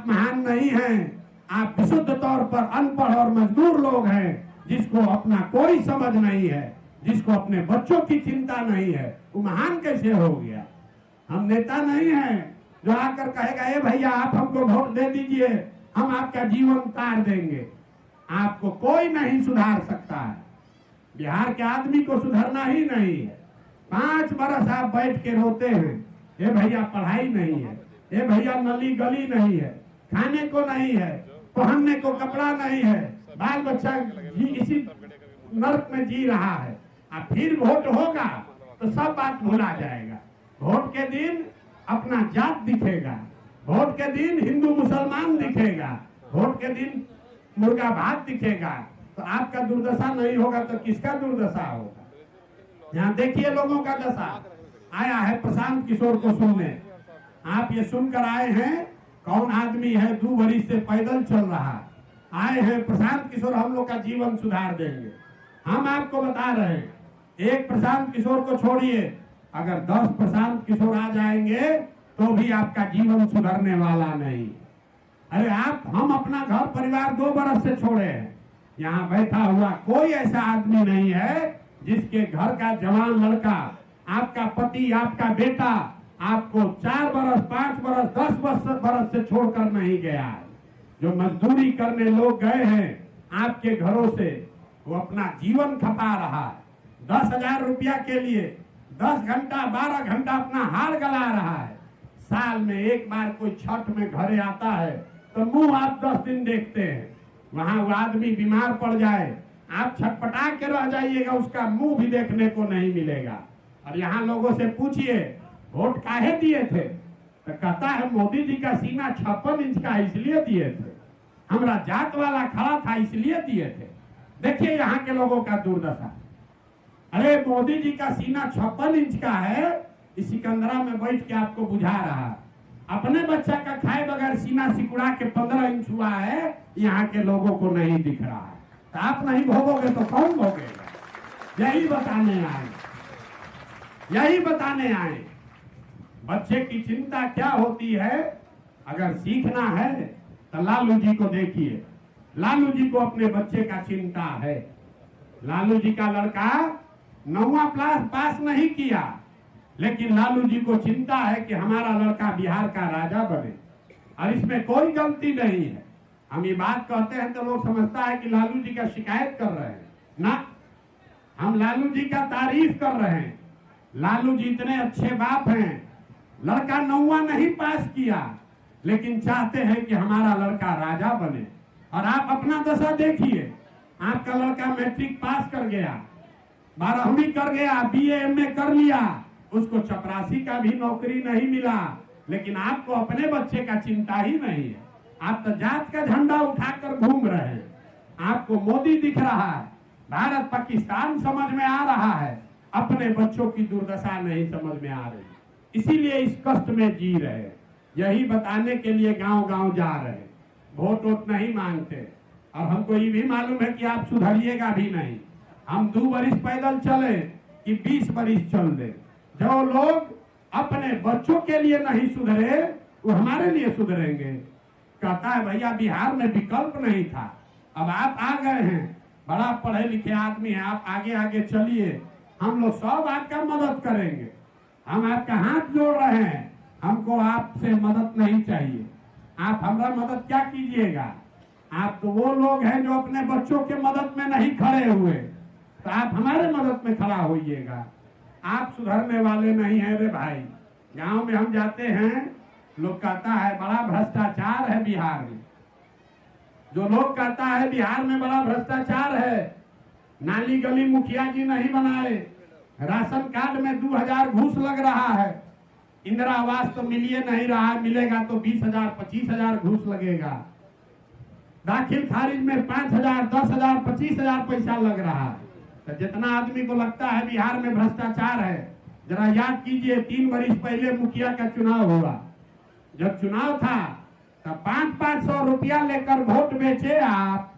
आप महान नहीं हैं, आप विशुद्ध तौर पर अनपढ़ और मजदूर लोग हैं, जिसको अपना कोई समझ नहीं है, जिसको अपने बच्चों की चिंता नहीं है, वो महान कैसे हो गया? हम नेता नहीं हैं जो आकर कहेगा ए भैया आप हमको वोट दे दीजिए, हम आपका जीवन तार देंगे। आपको कोई नहीं सुधार सकता है। बिहार के आदमी को सुधरना ही नहीं है। 5 बरस आप बैठ के रोते हैं, ए भैया पढ़ाई नहीं है, ए भैया नली गली नहीं है, खाने को नहीं है, पहनने को कपड़ा नहीं है, बाल बच्चा इसी नर्क में जी रहा है। अब फिर वोट होगा तो सब बात भुला जाएगा। वोट के दिन अपना जात दिखेगा, वोट के दिन हिंदू मुसलमान दिखेगा, वोट के दिन मुर्गा भात दिखेगा। तो आपका दुर्दशा नहीं होगा तो किसका दुर्दशा होगा? यहाँ देखिए लोगों का दशा। आया है प्रशांत किशोर को सुनने, आप ये सुनकर आए हैं कौन आदमी है 2 वर्ष से पैदल चल रहा, आए हैं प्रशांत किशोर हम लोग का जीवन सुधार देंगे। हम आपको बता रहे हैं, एक प्रशांत किशोर को छोड़िए, अगर 10 प्रशांत किशोर आ जाएंगे तो भी आपका जीवन सुधरने वाला नहीं। अरे हम अपना घर परिवार 2 बरस से छोड़े हैं। यहाँ बैठा हुआ कोई ऐसा आदमी नहीं है जिसके घर का जवान लड़का, आपका पति, आपका बेटा आपको 4 बरस, 5 बरस, 10 बरस से छोड़कर नहीं गया है। जो मजदूरी करने लोग गए हैं आपके घरों से, वो अपना जीवन खपा रहा है। 10,000 रुपया के लिए 10 घंटा 12 घंटा अपना हार गला रहा है। साल में एक बार कोई छठ में घरे आता है तो मुंह आप 10 दिन देखते हैं। वहां वो आदमी बीमार पड़ जाए, आप छटपटा के रह जाइएगा, उसका मुंह भी देखने को नहीं मिलेगा। और यहाँ लोगों से पूछिए वोट काहे दिए थे, तो कहता है मोदी जी का सीना 56 इंच का इसलिए दिए थे, हमारा जात वाला खड़ा था इसलिए दिए थे। देखिए यहाँ के लोगों का दुर्दशा। अरे मोदी जी का सीना 56 इंच का है, इस सिकंदरा में बैठ के आपको बुझा रहा है। अपने बच्चा का खाए बगैर सीना सिकुड़ा के 15 इंच हुआ है, यहाँ के लोगों को नहीं दिख रहा है। तो आप नहीं भोगोगे तो कौन भोगेगा? यही बताने आए, यही बताने आए। बच्चे की चिंता क्या होती है, अगर सीखना है तो लालू जी को देखिए। लालू जी को अपने बच्चे का चिंता है। लालू जी का लड़का 9वां क्लास पास नहीं किया, लेकिन लालू जी को चिंता है कि हमारा लड़का बिहार का राजा बने, और इसमें कोई गलती नहीं है। हम ये बात कहते हैं तो लोग समझता है कि लालू जी का शिकायत कर रहे हैं। ना, हम लालू जी का तारीफ कर रहे हैं। लालू जी इतने अच्छे बाप हैं, लड़का 9वां नहीं पास किया, लेकिन चाहते हैं कि हमारा लड़का राजा बने। और आप अपना दशा देखिए, आपका लड़का मैट्रिक पास कर गया, 12वीं कर गया, BA MA कर लिया, उसको चपरासी का भी नौकरी नहीं मिला, लेकिन आपको अपने बच्चे का चिंता ही नहीं है। आप तो जात का झंडा उठाकर घूम रहे हैं। आपको मोदी दिख रहा है, भारत पाकिस्तान समझ में आ रहा है, अपने बच्चों की दुर्दशा नहीं समझ में आ रही, इसीलिए इस कष्ट में जी रहे हैं। यही बताने के लिए गांव गांव जा रहे हैं, वोट वोट नहीं मांगते। और हमको ये भी मालूम है कि आप सुधरिएगा भी नहीं। हम 2 वर्ष पैदल चले कि 20 वर्ष चल दे। जो लोग अपने बच्चों के लिए नहीं सुधरे, वो हमारे लिए सुधरेंगे। कहता है भैया बिहार में विकल्प नहीं था, अब आप आ गए हैं, बड़ा पढ़े लिखे आदमी है, आप आगे आगे चलिए, हम लोग सब आपका मदद करेंगे। हम आपका हाथ जोड़ रहे हैं, हमको आपसे मदद नहीं चाहिए। आप हमारा मदद क्या कीजिएगा? आप तो वो लोग हैं जो अपने बच्चों के मदद में नहीं खड़े हुए, तो आप हमारे मदद में खड़ा होइएगा। आप सुधरने वाले नहीं हैं रे भाई। गांव में हम जाते हैं, लोग कहता है बड़ा भ्रष्टाचार है बिहार में। जो लोग कहता है बिहार में बड़ा भ्रष्टाचार है, नाली गली मुखिया जी नहीं बनाए, राशन कार्ड में 2000 घूस लग रहा है, इंदिरा आवास तो मिलिए नहीं रहा है, मिलेगा तो 20,000 25,000 घूस लगेगा, दाखिल खारिज में 5,000 10,000 25,000 पैसा लग रहा है। तो जितना आदमी को लगता है बिहार में भ्रष्टाचार है, जरा याद कीजिए 3 वर्ष पहले मुखिया का चुनाव हुआ। जब चुनाव था तब 500-500 रुपया लेकर वोट बेचे आप,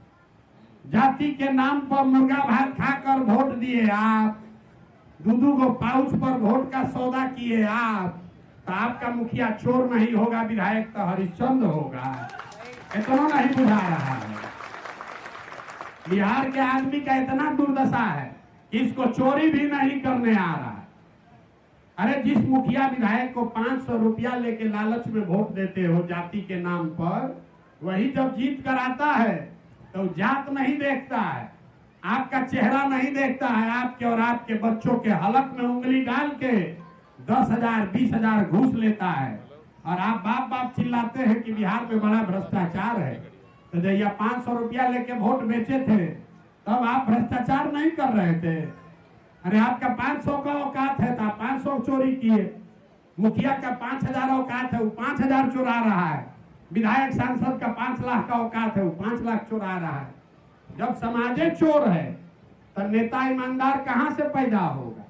जाति के नाम पर मुर्गा भात खाकर वोट दिए आप, 2-2 पाउच पर वोट का सौदा किए आप, तो आपका मुखिया चोर नहीं होगा, विधायक तो हरिश्चंद्र होगा। इतना नहीं बुझा रहा है। बिहार के आदमी का इतना दुर्दशा है कि इसको चोरी भी नहीं करने आ रहा है। अरे जिस मुखिया विधायक को 500 रुपया लेके लालच में वोट देते हो जाति के नाम पर, वही जब जीत कर आता है तो जात नहीं देखता है, आपका चेहरा नहीं देखता है, आपके और आपके बच्चों के हलक में उंगली डाल के 10,000 20,000 घूस लेता है। और आप बाप बाप चिल्लाते हैं कि बिहार में बड़ा भ्रष्टाचार है। तो जब यह 500 रुपया लेके वोट बेचे थे तब आप भ्रष्टाचार नहीं कर रहे थे। अरे आपका 500 का औकात है तो आप 500 चोरी किए। मुखिया का 5,000 औकात है, वो 5,000 चुरा रहा है। विधायक सांसद का 5 लाख का औकात है, वो 5 लाख चुरा रहा है। जब समाजे चोर है तो नेता ईमानदार कहां से पैदा होगा।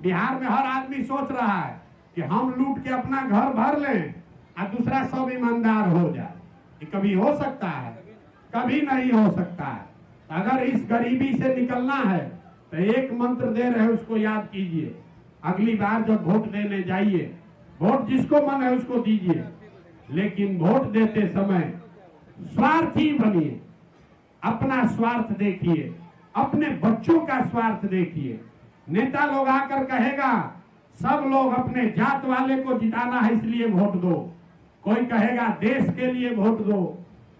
बिहार में हर आदमी सोच रहा है कि हम लूट के अपना घर भर लें और दूसरा सब ईमानदार हो जाए। ये कभी हो सकता है? कभी नहीं हो सकता है। अगर इस गरीबी से निकलना है तो एक मंत्र दे रहे हैं, उसको याद कीजिए। अगली बार जब वोट देने जाइए, वोट जिसको मन है उसको दीजिए, लेकिन वोट देते समय स्वार्थी बनिए। अपना स्वार्थ देखिए, अपने बच्चों का स्वार्थ देखिए। नेता लोग आकर कहेगा सब लोग अपने जात वाले को जिताना है इसलिए वोट दो, कोई कहेगा देश के लिए वोट दो,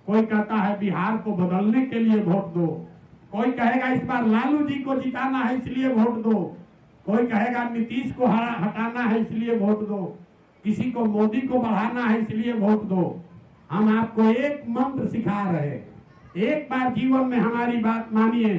कोई कहता है बिहार को बदलने के लिए वोट दो, कोई कहेगा इस बार लालू जी को जिताना है इसलिए वोट दो, कोई कहेगा नीतीश को हटाना है इसलिए वोट दो, किसी को मोदी को बढ़ाना है इसलिए वोट दो। हम आपको एक मंत्र सिखा रहे हैं, एक बार जीवन में हमारी बात मानिए।